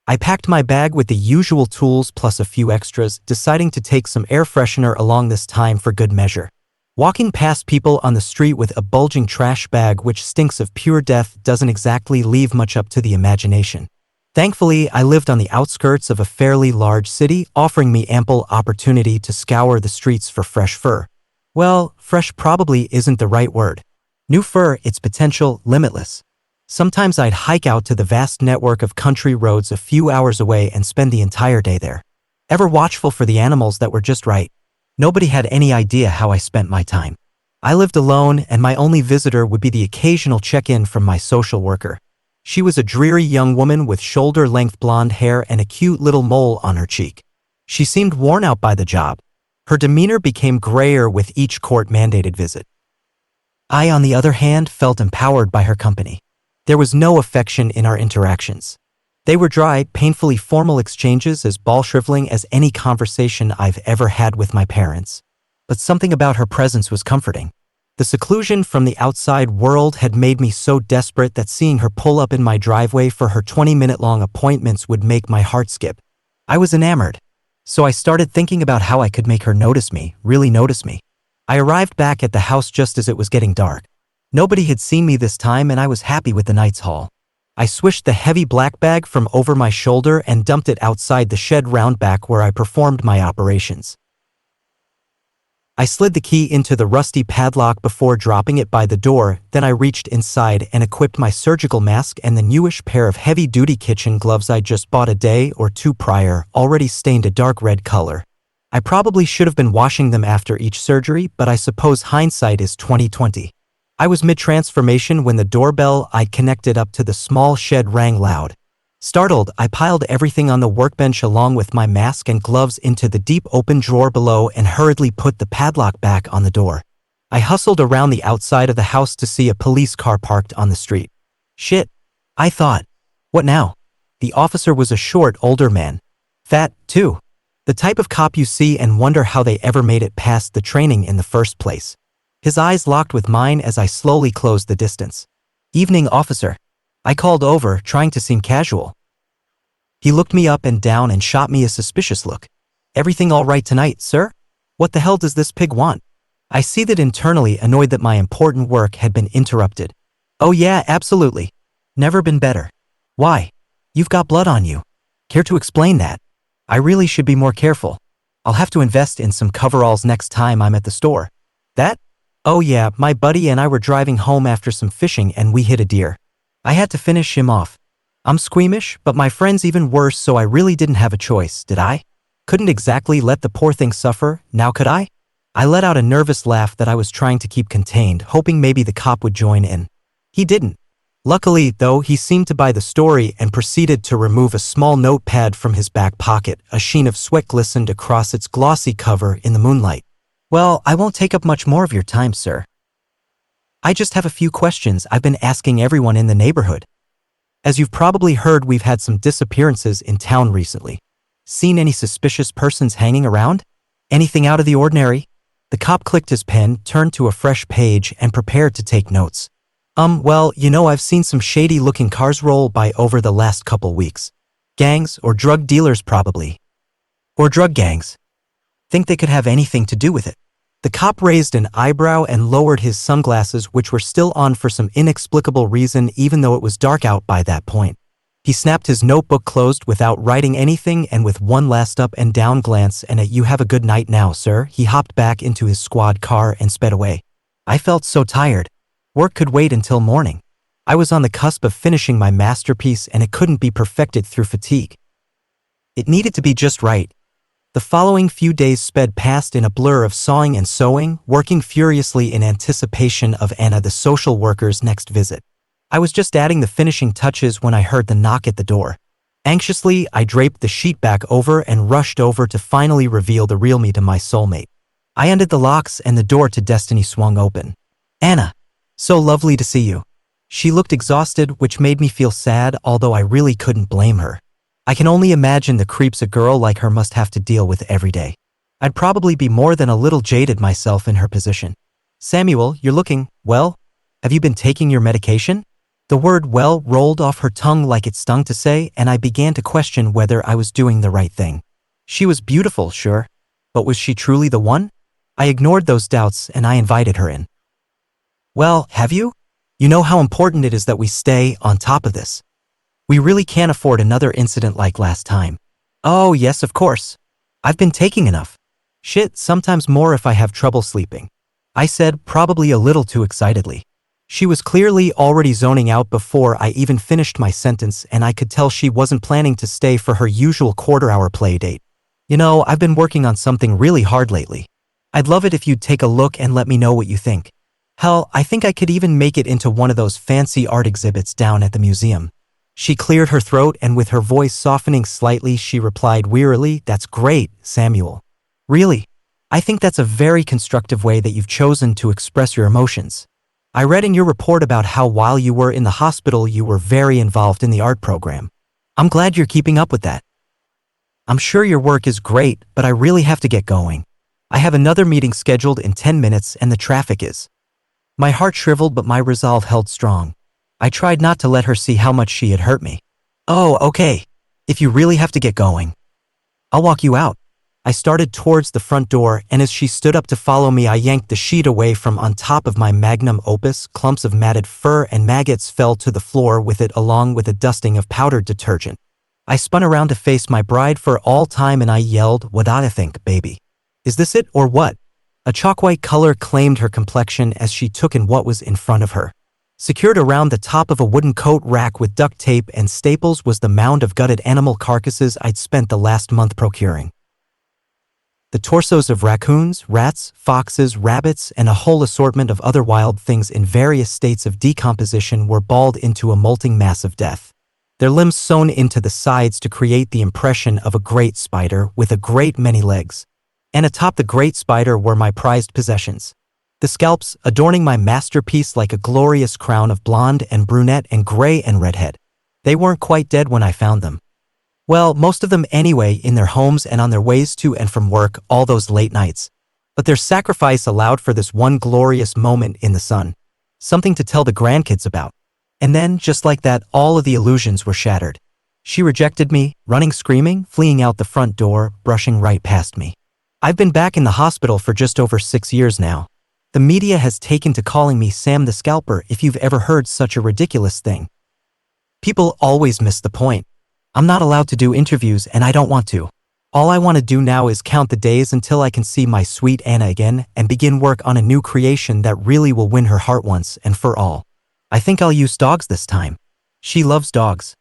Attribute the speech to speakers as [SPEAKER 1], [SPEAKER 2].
[SPEAKER 1] I packed my bag with the usual tools plus a few extras, deciding to take some air freshener along this time for good measure. Walking past people on the street with a bulging trash bag which stinks of pure death doesn't exactly leave much up to the imagination. Thankfully, I lived on the outskirts of a fairly large city, offering me ample opportunity to scour the streets for fresh fur. Well, fresh probably isn't the right word. New fur, its potential, limitless. Sometimes I'd hike out to the vast network of country roads a few hours away and spend the entire day there. Ever watchful for the animals that were just right. Nobody had any idea how I spent my time. I lived alone, and my only visitor would be the occasional check-in from my social worker. She was a dreary young woman with shoulder-length blonde hair and a cute little mole on her cheek. She seemed worn out by the job. Her demeanor became grayer with each court-mandated visit. I, on the other hand, felt empowered by her company. There was no affection in our interactions. They were dry, painfully formal exchanges as ball-shriveling as any conversation I've ever had with my parents. But something about her presence was comforting. The seclusion from the outside world had made me so desperate that seeing her pull up in my driveway for her 20-minute-long appointments would make my heart skip. I was enamored. So I started thinking about how I could make her notice me, really notice me. I arrived back at the house just as it was getting dark. Nobody had seen me this time, and I was happy with the night's haul. I swished the heavy black bag from over my shoulder and dumped it outside the shed round back where I performed my operations. I slid the key into the rusty padlock before dropping it by the door, then I reached inside and equipped my surgical mask and the newish pair of heavy-duty kitchen gloves I just bought a day or two prior, already stained a dark red color. I probably should have been washing them after each surgery, but I suppose hindsight is 20/20. I was mid-transformation when the doorbell I'd connected up to the small shed rang loud. Startled, I piled everything on the workbench along with my mask and gloves into the deep open drawer below and hurriedly put the padlock back on the door. I hustled around the outside of the house to see a police car parked on the street. Shit, I thought. What now? The officer was a short, older man. Fat, too. The type of cop you see and wonder how they ever made it past the training in the first place. His eyes locked with mine as I slowly closed the distance. Evening, officer. I called over, trying to seem casual. He looked me up and down and shot me a suspicious look. Everything all right tonight, sir? What the hell does this pig want? I seethed internally, annoyed that my important work had been interrupted. Oh yeah, absolutely. Never been better. Why? You've got blood on you. Care to explain that? I really should be more careful. I'll have to invest in some coveralls next time I'm at the store. That? Oh yeah, my buddy and I were driving home after some fishing and we hit a deer. I had to finish him off. I'm squeamish, but my friend's even worse, so I really didn't have a choice, did I? Couldn't exactly let the poor thing suffer, now could I? I let out a nervous laugh that I was trying to keep contained, hoping maybe the cop would join in. He didn't. Luckily, though, he seemed to buy the story and proceeded to remove a small notepad from his back pocket. A sheen of sweat glistened across its glossy cover in the moonlight. Well, I won't take up much more of your time, sir. I just have a few questions I've been asking everyone in the neighborhood. As you've probably heard, we've had some disappearances in town recently. Seen any suspicious persons hanging around? Anything out of the ordinary? The cop clicked his pen, turned to a fresh page, and prepared to take notes. Well, I've seen some shady-looking cars roll by over the last couple weeks. Gangs or drug dealers probably. Or drug gangs. Think they could have anything to do with it? The cop raised an eyebrow and lowered his sunglasses, which were still on for some inexplicable reason even though it was dark out by that point. He snapped his notebook closed without writing anything, and with one last up and down glance and a "You have a good night now, sir," he hopped back into his squad car and sped away. I felt so tired. Work could wait until morning. I was on the cusp of finishing my masterpiece, and it couldn't be perfected through fatigue. It needed to be just right. The following few days sped past in a blur of sawing and sewing, working furiously in anticipation of Anna, the social worker's next visit. I was just adding the finishing touches when I heard the knock at the door. Anxiously, I draped the sheet back over and rushed over to finally reveal the real me to my soulmate. I undid the locks and the door to destiny swung open. Anna, so lovely to see you. She looked exhausted, which made me feel sad, although I really couldn't blame her. I can only imagine the creeps a girl like her must have to deal with every day. I'd probably be more than a little jaded myself in her position. Samuel, you're looking, well? Have you been taking your medication? The word well rolled off her tongue like it stung to say, and I began to question whether I was doing the right thing. She was beautiful, sure. But was she truly the one? I ignored those doubts and I invited her in. Well, have you? You know how important it is that we stay on top of this. We really can't afford another incident like last time. Oh, yes, of course. I've been taking enough. Shit, sometimes more if I have trouble sleeping. I said, probably a little too excitedly. She was clearly already zoning out before I even finished my sentence, and I could tell she wasn't planning to stay for her usual quarter-hour play date. You know, I've been working on something really hard lately. I'd love it if you'd take a look and let me know what you think. Hell, I think I could even make it into one of those fancy art exhibits down at the museum. She cleared her throat, and with her voice softening slightly, she replied wearily, "That's great, Samuel. Really? I think that's a very constructive way that you've chosen to express your emotions. I read in your report about how while you were in the hospital you were very involved in the art program. I'm glad you're keeping up with that. I'm sure your work is great, but I really have to get going. I have another meeting scheduled in 10 minutes and the traffic is." My heart shriveled, but my resolve held strong. I tried not to let her see how much she had hurt me. "Oh, okay. If you really have to get going, I'll walk you out." I started towards the front door, and as she stood up to follow me, I yanked the sheet away from on top of my magnum opus. Clumps of matted fur and maggots fell to the floor with it, along with a dusting of powdered detergent. I spun around to face my bride for all time and I yelled, "What do I think, baby? Is this it or what?" A chalk-white color claimed her complexion as she took in what was in front of her. Secured around the top of a wooden coat rack with duct tape and staples was the mound of gutted animal carcasses I'd spent the last month procuring. The torsos of raccoons, rats, foxes, rabbits, and a whole assortment of other wild things in various states of decomposition were balled into a molting mass of death. Their limbs sewn into the sides to create the impression of a great spider with a great many legs. And atop the great spider were my prized possessions. The scalps adorning my masterpiece like a glorious crown of blonde and brunette and gray and redhead. They weren't quite dead when I found them. Well, most of them anyway, in their homes and on their ways to and from work all those late nights. But their sacrifice allowed for this one glorious moment in the sun. Something to tell the grandkids about. And then, just like that, all of the illusions were shattered. She rejected me, running screaming, fleeing out the front door, brushing right past me. I've been back in the hospital for just over 6 years now. The media has taken to calling me Sam the Scalper, if you've ever heard such a ridiculous thing. People always miss the point. I'm not allowed to do interviews and I don't want to. All I want to do now is count the days until I can see my sweet Anna again and begin work on a new creation that really will win her heart once and for all. I think I'll use dogs this time. She loves dogs.